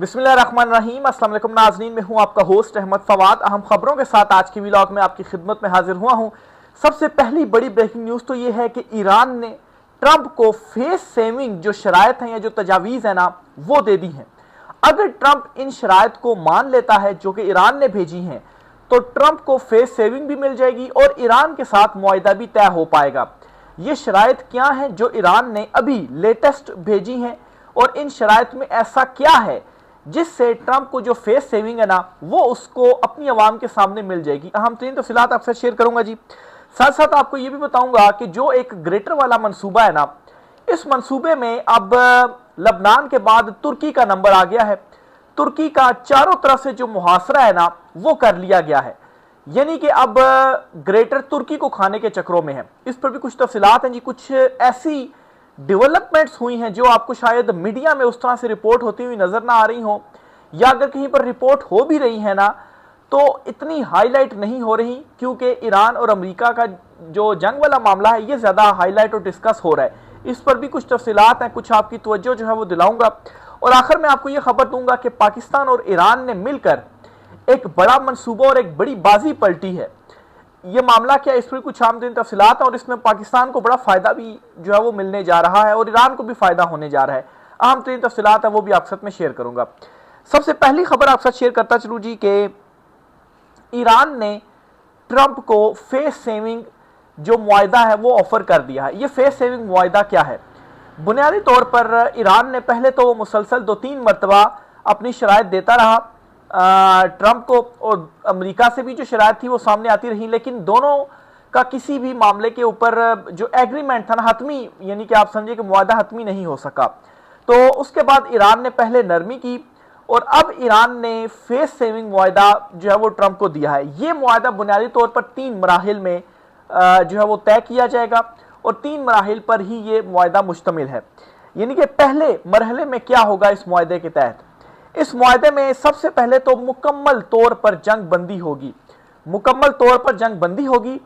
बिस्मिल्लाहिर्रहमानिर्रहीम। अस्सलाम वालेकुम नाज़रीन, मैं हूं आपका होस्ट अहमद फवाद। अहम खबरों के साथ आज की व्लॉग में आपकी खिदमत में हाजिर हुआ हूं। सबसे पहली बड़ी ब्रेकिंग न्यूज़ तो यह है कि ईरान ने ट्रंप को फेस सेविंग जो शराइत हैं या जो तजावीज़ है ना, वो दे दी हैं। अगर ट्रंप इन शराइत को मान लेता है जो कि ईरान ने भेजी हैं, तो ट्रंप को फेस सेविंग भी मिल जाएगी और ईरान के साथ मुआहिदा भी तय हो पाएगा। ये शराइत क्या हैं जो ईरान ने अभी लेटेस्ट भेजी हैं, और इन शराइत में ऐसा क्या है जिससे ट्रंप को जो फेस सेविंग है ना, वो उसको अपनी आवाम के सामने मिल जाएगी। अहम तरीन तफसीलात आपसे शेयर करूंगा जी। साथ साथ आपको ये भी बताऊंगा कि जो एक ग्रेटर वाला मंसूबा है ना, इस मंसूबे में अब लबनान के बाद तुर्की का नंबर आ गया है। तुर्की का चारों तरफ से जो मुहासरा है ना, वो कर लिया गया है, यानी कि अब ग्रेटर तुर्की को खाने के चक्रों में है। इस पर भी कुछ तफसीलात हैं जी। कुछ ऐसी डेवलपमेंट्स हुई हैं जो आपको शायद मीडिया में उस तरह से रिपोर्ट होती हुई नजर ना आ रही हो, या अगर कहीं पर रिपोर्ट हो भी रही है ना, तो इतनी हाईलाइट नहीं हो रही, क्योंकि ईरान और अमेरिका का जो जंग वाला मामला है ये ज्यादा हाईलाइट और डिस्कस हो रहा है। इस पर भी कुछ तफसीलात हैं, कुछ आपकी तवज्जो जो है वो दिलाऊंगा। और आखिर में आपको ये खबर दूंगा कि पाकिस्तान और ईरान ने मिलकर एक बड़ा मंसूबा और एक बड़ी बाजी पलटी है। ये मामला क्या है, इस पर कुछ आमदनी तफसीलात है, और इसमें पाकिस्तान को बड़ा फायदा भी जो है वो मिलने जा रहा है और ईरान को भी फायदा होने जा रहा है। अहम तरीन तफसीलात है वो भी आपके साथ में शेयर करूंगा। सबसे पहली खबर आपके साथ शेयर करता चलूं जी कि ईरान ने ट्रंप को फेस सेविंग जो मुआहिदा है वो ऑफर कर दिया है। ये फेस सेविंग मुआहिदा क्या है? बुनियादी तौर पर ईरान ने पहले तो वो मुसलसल 2-3 मरतबा अपनी शराइत देता रहा ट्रंप को, और अमेरिका से भी जो शराइत थी वो सामने आती रही, लेकिन दोनों का किसी भी मामले के ऊपर जो एग्रीमेंट था ना, हतमी, यानी कि आप समझिए कि मुआहदा हतमी नहीं हो सका। तो उसके बाद ईरान ने पहले नरमी की, और अब ईरान ने फेस सेविंग मुआहदा जो है वो ट्रंप को दिया है। ये मुआहदा बुनियादी तौर पर 3 मराहिल में जो है वो तय किया जाएगा, और 3 मराहिल पर ही ये मुआहदा मुश्तमिल है। यानी कि पहले मरहले में क्या होगा इस मुआहदे के तहत? इस मुआहदे में सबसे पहले तो मुकम्मल तौर पर जंग बंदी होगी, मुकम्मल तौर पर जंग बंदी होगी,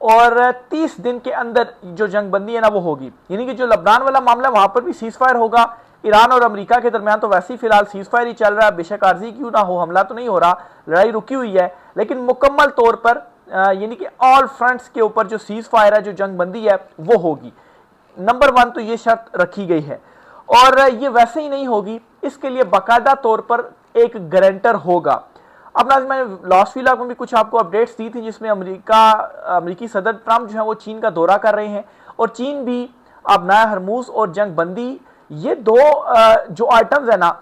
और 30 दिन के अंदर जो जंग बंदी है ना वो होगी। यानी कि जो लबनान वाला मामला है वहां पर भी सीज फायर होगा। ईरान और अमेरिका के दरमियान तो वैसे ही फिलहाल सीज फायर ही चल रहा है, बेशक आर्जी क्यों ना हो, हमला तो नहीं हो रहा, लड़ाई रुकी हुई है, लेकिन मुकम्मल तौर पर यानी कि ऑल फ्रंट्स के ऊपर जो सीज फायर है, जो जंग बंदी है, वो होगी। नंबर 1 तो ये शर्त रखी गई है, और ये वैसे ही नहीं होगी, इसके लिए बाकायदा तौर पर एक गारंटर होगा। अब ना, मैंने लास्ट व्लॉग में भी कुछ आपको अपडेट्स दी थी, जिसमें अमेरिकी सदर ट्रंप जो है वो चीन का दौरा कर रहे हैं, और चीन भी अब नया हरमूज और जंग बंदी, ये दो जो आइटम्स है ना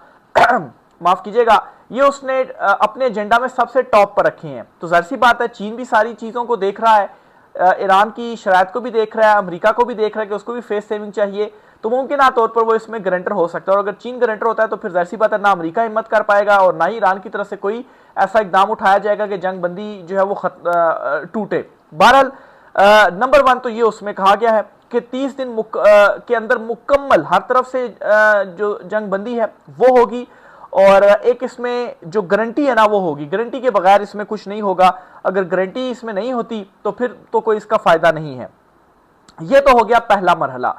माफ कीजिएगा, ये उसने अपने एजेंडा में सबसे टॉप पर रखे हैं। तो जाहिर सी बात है चीन भी सारी चीजों को देख रहा है, ईरान की शराइत को भी देख रहा है, अमेरिका को भी देख रहा है कि उसको भी फेस सेविंग चाहिए, तो मुमकिन तौर पर वो इसमें गारंटर हो सकता है। और अगर चीन गारंटर होता है तो फिर जाहिर सी बात है ना अमेरिका हिम्मत कर पाएगा, और ना ही ईरान की तरफ से कोई ऐसा इकदाम उठाया जाएगा कि जंग बंदी जो है वो टूटे। बहरहाल नंबर 1 तो ये उसमें कहा गया है कि 30 दिन के अंदर मुकम्मल हर तरफ से जो जंग बंदी है वो होगी, और एक इसमें जो गारंटी है ना वो होगी। गारंटी के बगैर इसमें कुछ नहीं होगा। अगर गारंटी इसमें नहीं होती तो फिर तो कोई इसका फायदा नहीं है। ये तो हो गया पहला मरहला।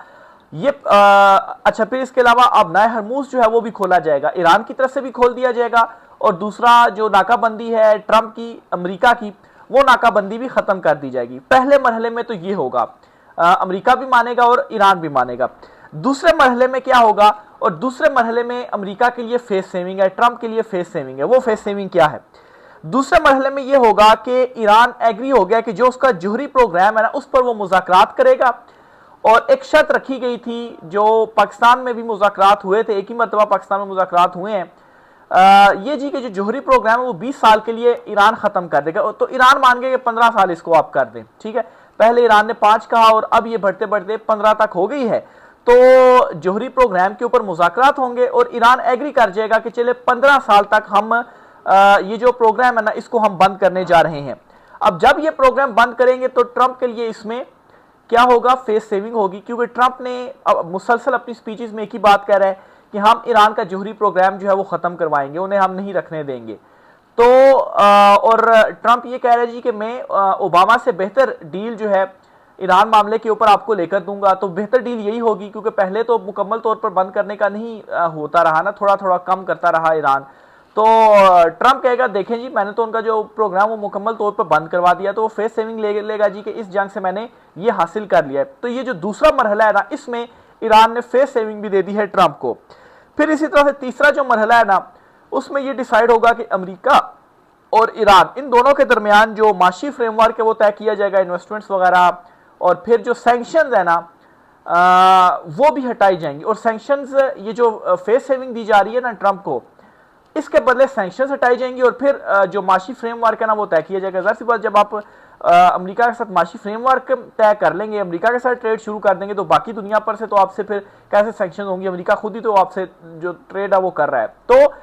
ये अच्छा, फिर इसके अलावा अब नया हरमूज जो है वो भी खोला जाएगा, ईरान की तरफ से भी खोल दिया जाएगा, और दूसरा जो नाकाबंदी है ट्रंप की, अमेरिका की, वो नाकाबंदी भी खत्म कर दी जाएगी। पहले मरहले में तो ये होगा, अमेरिका भी मानेगा और ईरान भी मानेगा। दूसरे मरहले में क्या होगा? और दूसरे मरहले में अमेरिका के लिए फेस सेविंग है, ट्रंप के लिए फेस सेविंग है। वो फेस सेविंग क्या है? दूसरे मरहले में यह होगा कि ईरान एग्री हो गया कि जो उसका जोहरी प्रोग्राम है ना, उस पर वो मुज़ाकरात करेगा, और एक शर्त रखी गई थी जो पाकिस्तान में भी मुज़ाकरात हुए थे, एक ही मरतबा पाकिस्तान में मुज़ाकरात हुए हैं, ये जी कि जो जोहरी प्रोग्राम है वो 20 साल के लिए ईरान खत्म कर देगा। तो ईरान मान गया कि 15 साल इसको आप कर दें, ठीक है। पहले ईरान ने 5 कहा, और अब ये बढ़ते बढ़ते 15 तक हो गई है। तो जोहरी प्रोग्राम के ऊपर मुज़ाकरात होंगे, और ईरान एग्री कर जाएगा कि चले 15 साल तक हम ये जो प्रोग्राम है ना इसको हम बंद करने जा रहे हैं। अब जब ये प्रोग्राम बंद करेंगे तो ट्रंप के लिए इसमें क्या होगा? फेस सेविंग होगी, क्योंकि ट्रंप ने मुसलसल अपनी स्पीचेस में एक ही बात कह रहा है कि हम ईरान का जोहरी प्रोग्राम जो है वो खत्म करवाएंगे, उन्हें हम नहीं रखने देंगे। तो और ट्रंप ये कह रहे जी कि मैं ओबामा से बेहतर डील जो है ईरान मामले के ऊपर आपको लेकर दूंगा, तो बेहतर डील यही होगी, क्योंकि पहले तो मुकम्मल तौर पर बंद करने का नहीं होता रहा ना, थोड़ा थोड़ा कम करता रहा ईरान। तो ट्रंप कहेगा देखें जी मैंने तो उनका जो प्रोग्राम वो मुकम्मल तौर पर बंद करवा दिया, तो वो फेस सेविंग लेगा जी कि इस जंग से मैंने ये हासिल कर लिया है। तो ये जो दूसरा मरहला है ना, इसमें ईरान ने फेस सेविंग भी दे दी है ट्रंप को। फिर इसी तरह से तीसरा जो मरहला है ना, उसमें ये डिसाइड होगा कि अमेरिका और ईरान इन दोनों के दरमियान जो माशी फ्रेमवर्क है वो तय किया जाएगा, इन्वेस्टमेंट्स वगैरह, और फिर जो सैंक्शंस है ना वो भी हटाई जाएंगी। और सैंक्शंस, ये जो फेस सेविंग दी जा रही है ना ट्रंप को, इसके बदले सैंक्शंस हटाई जाएंगी और फिर जो माशी फ्रेमवर्क है ना वो तय किया जाएगा। ज़ाहिर सी बात, जब आप अमेरिका के साथ माशी फ्रेमवर्क तय कर लेंगे, अमेरिका के साथ ट्रेड शुरू कर देंगे, तो बाकी दुनिया पर से तो आपसे फिर कैसे सैंक्शन होंगी, अमेरिका खुद ही तो आपसे जो ट्रेड है वो कर रहा है। तो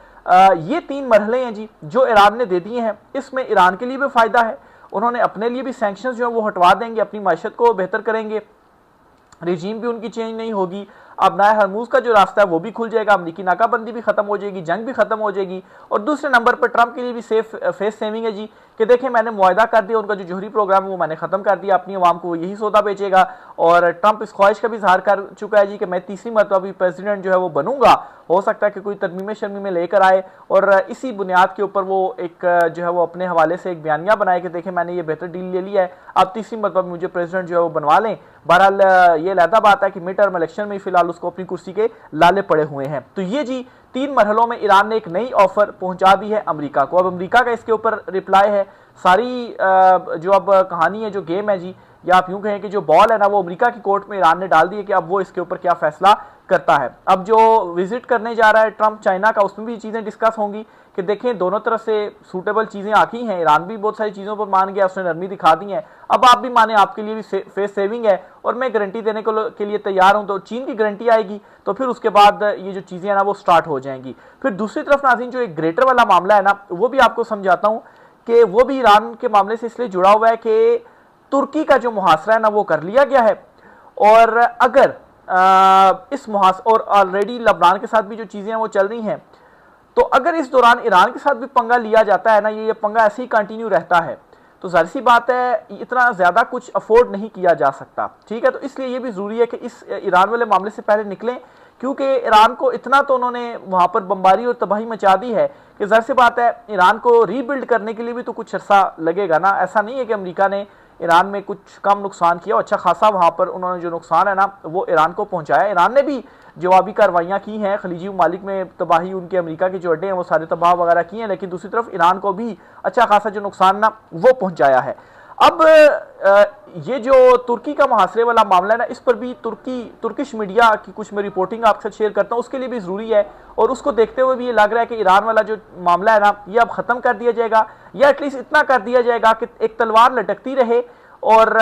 ये 3 मरहले हैं जी जो ईरान ने दे दिए हैं। इसमें ईरान के लिए भी फायदा है, उन्होंने अपने लिए भी सैंक्शंस जो है वो हटवा देंगे, अपनी माशत को बेहतर करेंगे, रिजीम भी उनकी चेंज नहीं होगी। अब नया हरमूज का जो रास्ता है वो भी खुल जाएगा, अमरीकी नाकाबंदी भी खत्म हो जाएगी, जंग भी खत्म हो जाएगी। और दूसरे नंबर पर ट्रंप के लिए भी सेफ फेस सेविंग है जी कि देखें मैंने मुआहदा कर दिया, उनका जो जोहरी प्रोग्राम है वो मैंने खत्म कर दिया, अपनी आवाम को यही सौदा बेचेगा। और ट्रंप इस ख्वाहिश का भी इजहार कर चुका है जी कि मैं तीसरी मरतबा भी प्रेसिडेंट जो है वो बनूंगा, हो सकता है कि कोई तरमीमें शर्मीमें लेकर आए, और इसी बुनियाद के ऊपर वो एक जो है वो अपने हवाले से एक बयानिया बनाए कि देखें मैंने ये बेहतर डील ले लिया है, अब तीसरी मरतबा मुझे प्रेसिडेंट जो है वो बनवा लें। बहरहाल ये लहदा बात है कि मिड टर्म इलेक्शन में फिलहाल उसको अपनी कुर्सी के लाले पड़े हुए हैं। तो ये जी 3 मरहलों में ईरान ने एक नई ऑफर पहुंचा दी है अमेरिका को। अब अमेरिका का इसके ऊपर रिप्लाई है। सारी जो अब कहानी है, जो गेम है जी, या आप यूं कहें कि जो बॉल है ना वो अमेरिका की कोर्ट में ईरान ने डाल दी है कि अब वो इसके ऊपर क्या फैसला करता है। अब जो विजिट करने जा रहा है ट्रंप चाइना का, उसमें भी चीज़ें डिस्कस होंगी कि देखें दोनों तरफ से सूटेबल चीज़ें आती हैं। ईरान भी बहुत सारी चीज़ों पर मान गया, उसने नरमी दिखा दी है, अब आप भी माने आपके लिए भी फेस सेविंग है और मैं गारंटी देने के लिए तैयार हूं। तो चीन की गारंटी आएगी तो फिर उसके बाद ये जो चीज़ें हैं ना वो स्टार्ट हो जाएंगी। फिर दूसरी तरफ नाज़रीन जो एक ग्रेटर वाला मामला है ना, वो भी आपको समझाता हूँ कि वो भी ईरान के मामले से इसलिए जुड़ा हुआ है कि तुर्की का जो मुहासरा है ना वो कर लिया गया है, और अगर इस मुहासरे और ऑलरेडी लबनान के साथ भी जो चीज़ें हैं वो चल रही हैं, तो अगर इस दौरान ईरान के साथ भी पंगा लिया जाता है ना, ये पंगा ऐसे ही कंटिन्यू रहता है, तो जाहिर सी बात है इतना ज़्यादा कुछ अफोर्ड नहीं किया जा सकता। ठीक है, तो इसलिए ये भी ज़रूरी है कि इस ईरान वाले मामले से पहले निकलें, क्योंकि ईरान को इतना तो उन्होंने वहाँ पर बमबारी और तबाही मचा दी है कि जाहिर सी बात है ईरान को रीबिल्ड करने के लिए भी तो कुछ अर्सा लगेगा ना। ऐसा नहीं है कि अमेरिका ने ईरान में कुछ कम नुकसान किया, अच्छा खासा वहाँ पर उन्होंने जो नुकसान है ना वो ईरान को पहुँचाया। ईरान ने भी जवाबी कार्रवाइयाँ की हैं, खलीजी ममालिक में तबाही, उनके अमेरिका के जो अड्डे हैं वो सारे तबाह वगैरह किए हैं, लेकिन दूसरी तरफ ईरान को भी अच्छा खासा जो नुकसान ना वो पहुँचाया है। अब ये जो तुर्की का मुहासरे वाला मामला है ना, इस पर भी तुर्किश मीडिया की कुछ मैं रिपोर्टिंग आपके साथ शेयर करता हूँ, उसके लिए भी ज़रूरी है। और उसको देखते हुए भी ये लग रहा है कि ईरान वाला जो मामला है ना ये अब ख़त्म कर दिया जाएगा, या एटलीस्ट इतना कर दिया जाएगा कि एक तलवार लटकती रहे, और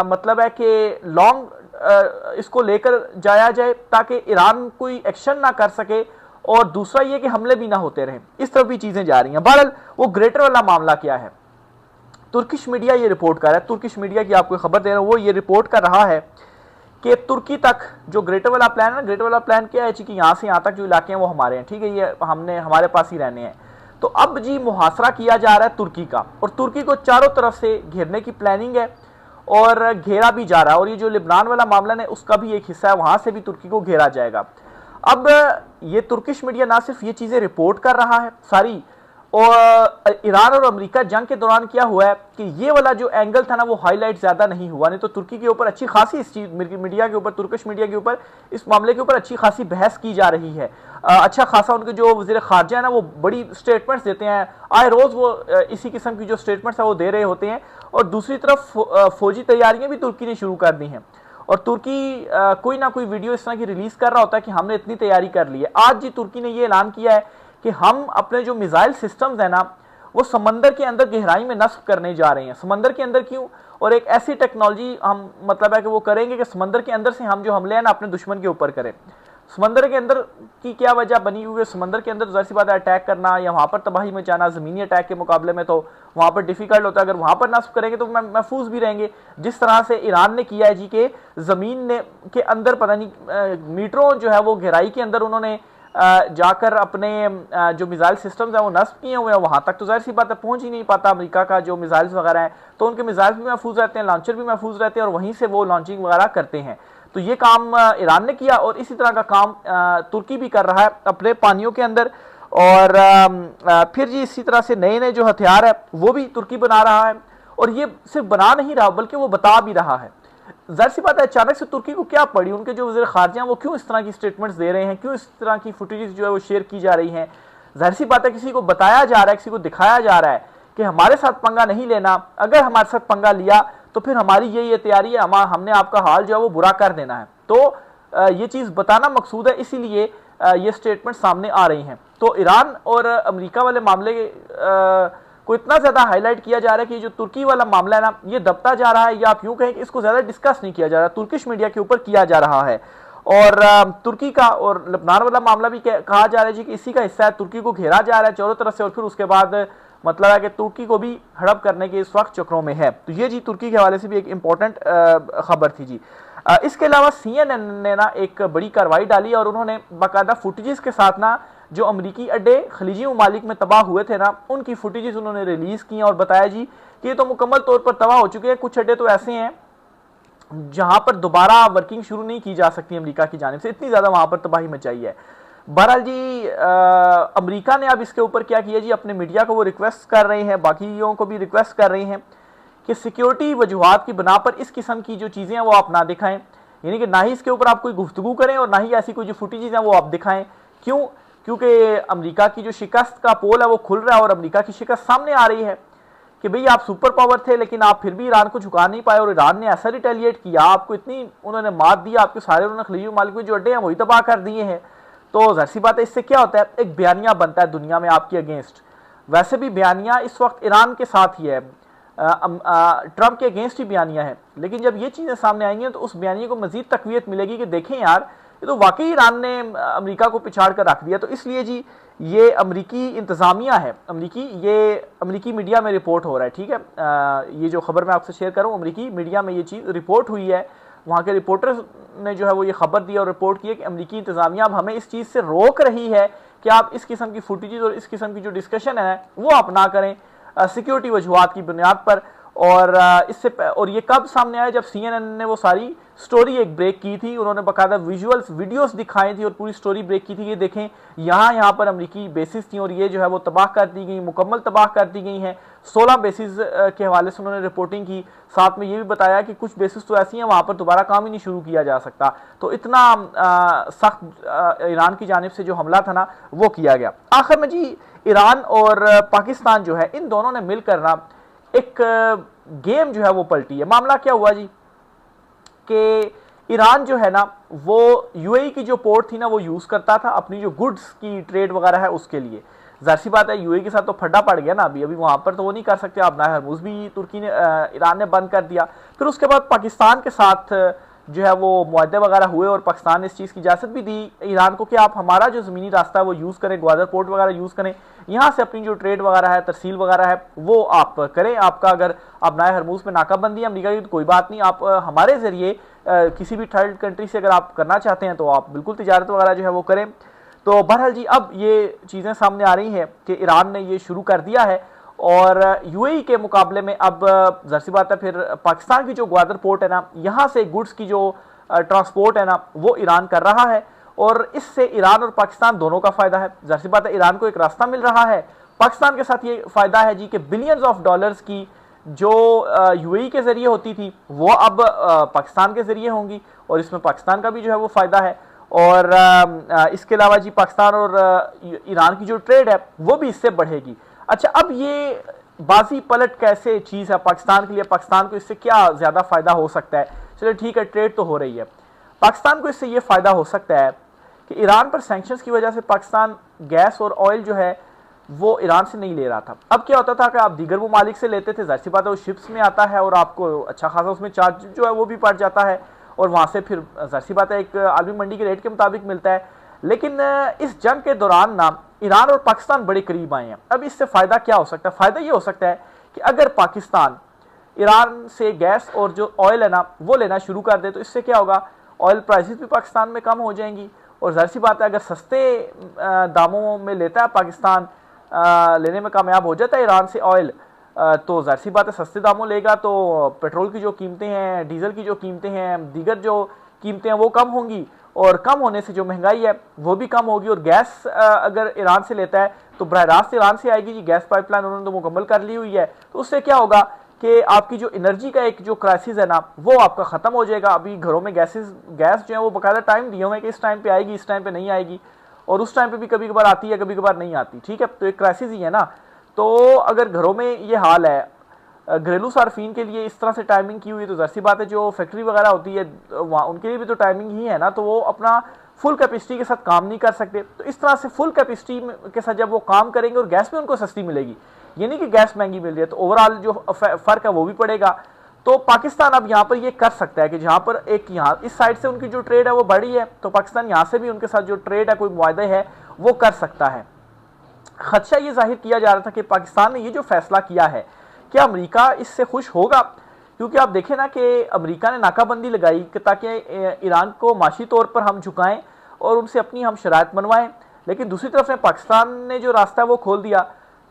मतलब है कि लॉन्ग इसको लेकर जाया जाए ताकि ईरान कोई एक्शन ना कर सके, और दूसरा ये कि हमले भी ना होते रहें। इस तरफ भी चीज़ें जा रही हैं। बहरहाल वो ग्रेटर वाला मामला क्या है, तुर्किश मीडिया ये रिपोर्ट कर रहा है, तुर्किश मीडिया की आपको खबर दे रहा हूँ, वो ये रिपोर्ट कर रहा है कि तुर्की तक जो ग्रेटर वाला प्लान है ना, ग्रेटर वाला प्लान क्या है कि यहाँ से यहाँ तक जो इलाके हैं वो हमारे हैं, ठीक है, ये हमने हमारे पास ही रहने हैं। तो अब जी मुहासरा किया जा रहा है तुर्की का, और तुर्की को चारों तरफ से घेरने की प्लानिंग है और घेरा भी जा रहा है। और ये जो लिबनान वाला मामला है उसका भी एक हिस्सा है, वहाँ से भी तुर्की को घेरा जाएगा। अब ये तुर्किश मीडिया ना सिर्फ ये चीज़ें रिपोर्ट कर रहा है सारी, और ईरान और अमेरिका जंग के दौरान क्या हुआ है कि ये वाला जो एंगल था ना वो हाईलाइट ज़्यादा नहीं हुआ, नहीं तो तुर्की के ऊपर अच्छी खासी, इस चीज़ मीडिया के ऊपर, तुर्किश मीडिया के ऊपर इस मामले के ऊपर अच्छी खासी बहस की जा रही है। अच्छा खासा उनके जो वज़ीर ख़ारजा है ना वो बड़ी स्टेटमेंट्स देते हैं, आए रोज़ वो इसी किस्म की जो स्टेटमेंट्स है वो दे रहे होते हैं। और दूसरी तरफ फौजी तैयारियाँ भी तुर्की ने शुरू कर दी हैं, और तुर्की कोई ना कोई वीडियो इस तरह की रिलीज़ कर रहा होता है कि हमने इतनी तैयारी कर ली है। आज जी तुर्की ने ये ऐलान किया है कि हम अपने जो मिसाइल सिस्टम्स हैं ना वो समंदर के अंदर गहराई में नस्ब करने जा रहे हैं। समंदर के अंदर क्यों? और एक ऐसी टेक्नोलॉजी हम मतलब है कि वो करेंगे कि समंदर के अंदर से हम जो हमले हैं ना अपने दुश्मन के ऊपर करें। समंदर के अंदर की क्या वजह बनी हुई है? समंदर के अंदर जाहिर सी बात है अटैक करना या वहाँ पर तबाही मचाना ज़मीनी अटैक के मुकाबले में तो वहाँ पर डिफ़िकल्ट होता है। अगर वहाँ पर नस्ब करेंगे तो महफूज भी रहेंगे, जिस तरह से ईरान ने किया है जी के ज़मीन ने के अंदर पता नहीं मीटरों जो है वो गहराई के अंदर उन्होंने जाकर अपने जो मिसाइल सिस्टम्स हैं वो नस्ब किए हुए हैं, वहाँ तक तो जाहिर सी बात है पहुँच ही नहीं पाता अमेरिका का जो मिसाइल्स वगैरह हैं, तो उनके मिसाइल्स भी महफूज रहते हैं, लॉन्चर भी महफूज रहते हैं और वहीं से वो लॉन्चिंग वगैरह करते हैं। तो ये काम ईरान ने किया और इसी तरह का काम तुर्की भी कर रहा है अपने पानियों के अंदर। और फिर जी इसी तरह से नए नए जो हथियार है वो भी तुर्की बना रहा है, और ये सिर्फ बना नहीं रहा बल्कि वो बता भी रहा है। जाहिर सी बात है अचानक से तुर्की को क्या पड़ी, उनके जो वज़ीर ख़ारजा हैं वो क्यों इस तरह की स्टेटमेंट्स दे रहे हैं, क्यों इस तरह की फुटेजेस जो है वो शेयर की जा रही हैं। जाहिर सी बात है किसी को बताया जा रहा है, किसी को दिखाया जा रहा है कि हमारे साथ पंगा नहीं लेना, अगर हमारे साथ पंगा लिया तो फिर हमारी ये तैयारी है, हमने आपका हाल जो है वो बुरा कर देना है। तो ये चीज़ बताना मकसूद है, इसीलिए ये स्टेटमेंट सामने आ रही हैं। तो ईरान और अमेरिका वाले मामले को इतना ज़्यादा हाईलाइट किया जा रहा है कि जो तुर्की वाला मामला है ना ये दबता जा रहा है, या आप यूँ कहें कि इसको ज़्यादा डिस्कस नहीं किया जा रहा, तुर्किश मीडिया के ऊपर किया जा रहा है। और तुर्की का और लबनान वाला मामला भी कहा जा रहा है जी कि इसी का हिस्सा है, तुर्की को घेरा जा रहा है चारों तरफ से, और फिर उसके बाद मतलब है कि तुर्की को भी हड़प करने के इस वक्त चक्रों में है। तो ये जी तुर्की के हवाले से भी एक इम्पॉर्टेंट खबर थी जी। इसके अलावा CNN ने ना एक बड़ी कार्रवाई डाली और उन्होंने बाकायदा फुटेजेस के साथ ना जो अमरीकी अड्डे खलीजी ममालिक में तबाह हुए थे ना उनकी फुटेजेस उन्होंने रिलीज की और बताया जी कि ये तो मुकम्मल तौर पर तबाह हो चुके हैं। कुछ अड्डे तो ऐसे हैं जहां पर दोबारा वर्किंग शुरू नहीं की जा सकती अमेरिका की जानिब से, इतनी ज़्यादा वहां पर तबाही मचाई है। बहरहाल जी अमेरिका ने अब इसके ऊपर क्या किया जी, अपने मीडिया को वो रिक्वेस्ट कर रहे हैं, बाकियों को भी रिक्वेस्ट कर रहे हैं कि सिक्योरिटी वजूहात की बना पर इस किस्म की जो चीज़ें हैं वो आप ना दिखाएं, यानी कि ना ही इसके ऊपर आप कोई गुफ्तगू करें और ना ही ऐसी कोई जो फुटेजेस हैं वो आप दिखाएं। क्यों? क्योंकि अमेरिका की जो शिकस्त का पोल है वो खुल रहा है और अमेरिका की शिकस्त सामने आ रही है कि भाई आप सुपर पावर थे लेकिन आप फिर भी ईरान को झुका नहीं पाए और ईरान ने ऐसा रिटेलिएट किया, आपको इतनी उन्होंने मात दी, आपके सारे उन्होंने खलीजी ममालिक में जो अड्डे हैं वही तबाह कर दिए हैं। तो जाहिर सी बात है इससे क्या होता है, एक बयानिया बनता है दुनिया में आपके अगेंस्ट। वैसे भी बयानिया इस वक्त ईरान के साथ ही है, ट्रंप के अगेंस्ट ही बयानिया है, लेकिन जब ये चीज़ें सामने आएंगी तो उस बयानिया को मजीद तकवीत मिलेगी कि देखें यार ये तो वाकई ईरान ने अमेरिका को पिछाड़ कर रख दिया। तो इसलिए जी ये अमेरिकी इंतज़ामिया है, अमेरिकी मीडिया में रिपोर्ट हो रहा है, ठीक है। ये जो खबर मैं आपसे शेयर करूँ अमेरिकी मीडिया में ये चीज़ रिपोर्ट हुई है, वहाँ के रिपोर्टर्स ने जो है वो ये खबर दी और रिपोर्ट की है कि अमेरिकी इंतज़ामिया अब हमें इस चीज़ से रोक रही है कि आप इस किस्म की फुटेजेस और इस किस्म की जो डिस्कशन है वो आप ना करें सिक्योरिटी वजूहात की बुनियाद पर। और इससे और ये कब सामने आया, जब CNN ने वो सारी स्टोरी एक ब्रेक की थी, उन्होंने बाकायदा विजुअल्स वीडियोस दिखाई थी और पूरी स्टोरी ब्रेक की थी। ये देखें यहाँ पर अमेरिकी बेसिस थी और ये जो है वो तबाह कर दी गई, मुकम्मल तबाह कर दी गई हैं। 16 बेसिस के हवाले से उन्होंने रिपोर्टिंग की, साथ में ये भी बताया कि कुछ बेसिस तो ऐसी हैं वहाँ पर दोबारा काम ही नहीं शुरू किया जा सकता। तो इतना सख्त ईरान की जानिब से जो हमला था ना वो किया गया। आखिर में जी ईरान और पाकिस्तान जो है इन दोनों ने मिलकर ना एक गेम जो है वो पलटी है। मामला क्या हुआ जी कि ईरान जो है ना वो UAE की जो पोर्ट थी ना वो यूज़ करता था अपनी जो गुड्स की ट्रेड वगैरह है उसके लिए। जाहिर सी बात है UAE के साथ तो फड्डा पड़ गया ना, अभी वहाँ पर तो वो नहीं कर सकते आप, ना हरमुज़ भी तुर्की ने ईरान ने बंद कर दिया। फिर उसके बाद पाकिस्तान के साथ जो है वो मुआहदे वगैरह हुए और पाकिस्तान ने इस चीज़ की इजाज़त भी दी ईरान को कि आप हमारा जो ज़मीनी रास्ता है वो यूज़ करें, ग्वादर पोर्ट वगैरह यूज़ करें, यहाँ से अपनी जो ट्रेड वगैरह है तरसील वगैरह है वो आप करें। आपका अगर आप नाए हरमुज़ में नाकाबंदी है अमरीका की तो कोई बात नहीं, आप हमारे ज़रिए किसी भी थर्ड कंट्री से अगर आप करना चाहते हैं तो आप बिल्कुल तिजारत वगैरह जो है वो करें। तो बहरहाल जी अब ये चीज़ें सामने आ रही हैं कि ईरान ने ये शुरू कर दिया है और UAE के मुकाबले में अब ज़ाहिर सी बात है फिर पाकिस्तान की जो ग्वादर पोर्ट है ना यहाँ से गुड्स की जो ट्रांसपोर्ट है ना वो ईरान कर रहा है और इससे ईरान और पाकिस्तान दोनों का फ़ायदा है। ज़ाहिर सी बात है ईरान को एक रास्ता मिल रहा है, पाकिस्तान के साथ ये फ़ायदा है जी कि बिलियंस ऑफ डॉलर्स की जो UAE के ज़रिए होती थी वो अब पाकिस्तान के ज़रिए होंगी और इसमें पाकिस्तान का भी जो है वो फ़ायदा है। और इसके अलावा जी पाकिस्तान और ईरान की जो ट्रेड है वो भी इससे बढ़ेगी। अच्छा अब ये बाजी पलट कैसे चीज़ है पाकिस्तान के लिए, पाकिस्तान को इससे क्या ज़्यादा फ़ायदा हो सकता है। चलिए ठीक है ट्रेड तो हो रही है, पाकिस्तान को इससे ये फ़ायदा हो सकता है कि ईरान पर सैंक्शंस की वजह से पाकिस्तान गैस और ऑयल जो है वो ईरान से नहीं ले रहा था। अब क्या होता था कि आप दीगर ममालिक से लेते थे, जाहिर सी बात है वो शिप्स में आता है और आपको अच्छा खासा उसमें चार्ज जो है वो भी पड़ जाता है और वहाँ से फिर जाहिर सी बात है एक आलमी मंडी के रेट के मुताबिक मिलता है। लेकिन इस जंग के दौरान ना ईरान और पाकिस्तान बड़े करीब आए हैं। अब इससे फ़ायदा क्या हो सकता है, फ़ायदा ये हो सकता है कि अगर पाकिस्तान ईरान से गैस और जो ऑयल है ना वो लेना शुरू कर दे तो इससे क्या होगा, ऑयल प्राइसेस भी पाकिस्तान में कम हो जाएंगी और जाहिर सी बात है अगर सस्ते दामों में लेता है पाकिस्तान, लेने में कामयाब हो जाता है ईरान से ऑयल, तो जाहिर सी बात है सस्ते दामों लेगा तो पेट्रोल की जो कीमतें हैं, डीजल की जो कीमतें हैं, दीगर जो कीमतें हैं वो कम होंगी, और कम होने से जो महंगाई है वो भी कम होगी। और गैस अगर ईरान से लेता है तो बराह रास्त ईरान से आएगी जी, गैस पाइपलाइन उन्होंने तो मुकम्मल कर ली हुई है। तो उससे क्या होगा कि आपकी जो एनर्जी का एक जो क्राइसिस है ना वो आपका खत्म हो जाएगा। अभी घरों में गैस जो है वो बाकायदा टाइम दिए हुए हैं कि इस टाइम पे आएगी, इस टाइम पे नहीं आएगी, और उस टाइम पे भी कभी कभार आती है, कभी कभार नहीं आती, ठीक है। तो एक क्राइसिस ही है ना। तो अगर घरों में ये हाल है, घरेलू सार्फिन के लिए इस तरह से टाइमिंग की हुई, तो जाहिर सी बात है जो फैक्ट्री वगैरह होती है वहाँ उनके लिए भी तो टाइमिंग ही है ना, तो वो अपना फुल कैपेसिटी के साथ काम नहीं कर सकते। तो इस तरह से फुल कैपेसिटी के साथ जब वो काम करेंगे और गैस भी उनको सस्ती मिलेगी, ये नहीं कि गैस महंगी मिल रही है, तो ओवरऑल जो फर्क है वो भी पड़ेगा। तो पाकिस्तान अब यहाँ पर ये कर सकता है कि जहाँ पर एक यहाँ इस साइड से उनकी जो ट्रेड है वो बढ़ी है, तो पाकिस्तान यहाँ से भी उनके साथ जो ट्रेड है, कोई मुआहदा है वो कर सकता है। खदशा ये जाहिर किया जा रहा था कि पाकिस्तान ने ये जो फैसला किया है, क्या अमेरिका इससे खुश होगा? क्योंकि आप देखें ना कि अमेरिका ने नाकाबंदी लगाई कि ताकि ईरान को माशी तौर पर हम झुकाएं और उनसे अपनी हम शराइत मनवाएं, लेकिन दूसरी तरफ ने पाकिस्तान ने जो रास्ता है वो खोल दिया,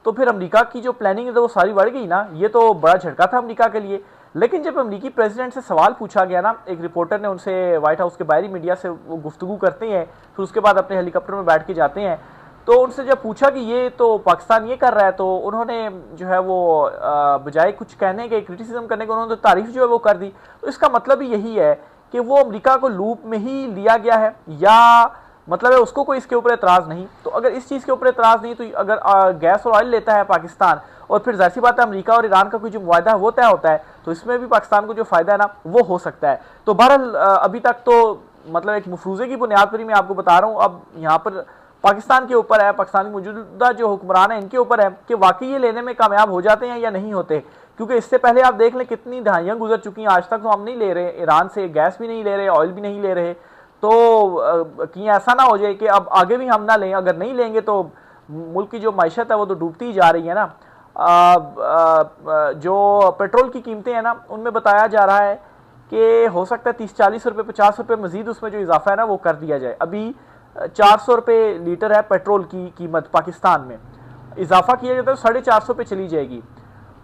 तो फिर अमेरिका की जो प्लानिंग है तो वो सारी बढ़ गई ना। ये तो बड़ा झटका था अमेरिका के लिए। लेकिन जब अमेरिकी प्रेसिडेंट से सवाल पूछा गया ना, एक रिपोर्टर ने उनसे, व्हाइट हाउस के बाहरी मीडिया से वो गुफ्तगू करते हैं, फिर उसके बाद अपने हेलीकॉप्टर में बैठ के जाते हैं, तो उनसे जब पूछा कि ये तो पाकिस्तान ये कर रहा है, तो उन्होंने जो है वो बजाय कुछ कहने के, क्रिटिसिज्म करने के, उन्होंने तो तारीफ जो है वो कर दी। तो इसका मतलब ही यही है कि वो अमेरिका को लूप में ही लिया गया है, या मतलब है उसको कोई इसके ऊपर एतराज़ नहीं। तो अगर इस चीज़ के ऊपर एतराज़ नहीं, तो अगर गैस और ऑयल लेता है पाकिस्तान और फिर जाहिर सी बात है अमेरिका और ईरान का कोई जो मुआहदा है वो तय होता है, तो इसमें भी पाकिस्तान को जो फ़ायदा है ना वो हो सकता है। तो बहरहाल अभी तक तो मतलब एक मफरूज़े की बुनियाद पर ही मैं आपको बता रहा हूँ। अब यहाँ पर पाकिस्तान के ऊपर है, पाकिस्तान की मौजूदा जो हुक्मरान है इनके ऊपर है कि वाकई ये लेने में कामयाब हो जाते हैं या नहीं होते। क्योंकि इससे पहले आप देख लें कितनी दहाइयाँ गुजर चुकी हैं, आज तक तो हम नहीं ले रहे ईरान से, गैस भी नहीं ले रहे, ऑयल भी नहीं ले रहे। तो कहीं ऐसा ना हो जाए कि अब आगे भी हम ना लें। अगर नहीं लेंगे तो मुल्क की जो मैशत है वो तो डूबती ही जा रही है ना। जो पेट्रोल की कीमतें हैं ना उनमें बताया जा रहा है कि हो सकता है 30-40 रुपये 50 रुपये मजीद उसमें जो इजाफा है ना वो कर दिया जाए। अभी 400 रुपये लीटर है पेट्रोल की कीमत पाकिस्तान में, इजाफा किया जाता है तो 450 पे चली जाएगी।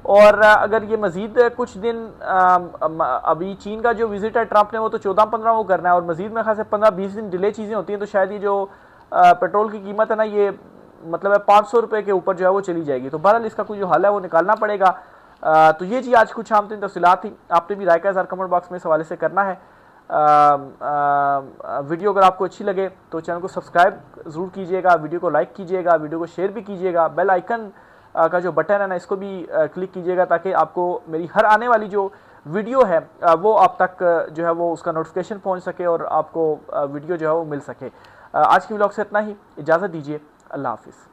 और अगर ये मजीद कुछ दिन अभी चीन का जो विजिट है ट्रंप ने वो तो 14-15 को करना है, और मजीद में खास 15-20 दिन डिले चीज़ें होती हैं, तो शायद ये जो पेट्रोल की कीमत है ना ये मतलब है 500 रुपये के ऊपर जो है वो चली जाएगी। तो बहरहाल इसका कोई जो हल है वो निकालना पड़ेगा। तो ये जी आज कुछ आम तफसीलात थी। आपने भी राय का इज़हार कमेंट बॉक्स में इस हवाले से करना है। वीडियो अगर आपको अच्छी लगे तो चैनल को सब्सक्राइब ज़रूर कीजिएगा, वीडियो को लाइक कीजिएगा, वीडियो को शेयर भी कीजिएगा, बेल आइकन का जो बटन है ना इसको भी क्लिक कीजिएगा, ताकि आपको मेरी हर आने वाली जो वीडियो है वो आप तक जो है वो उसका नोटिफिकेशन पहुंच सके और आपको वीडियो जो है वो मिल सके। आज की व्लॉग से इतना ही, इजाज़त दीजिए, अल्लाह हाफिज़।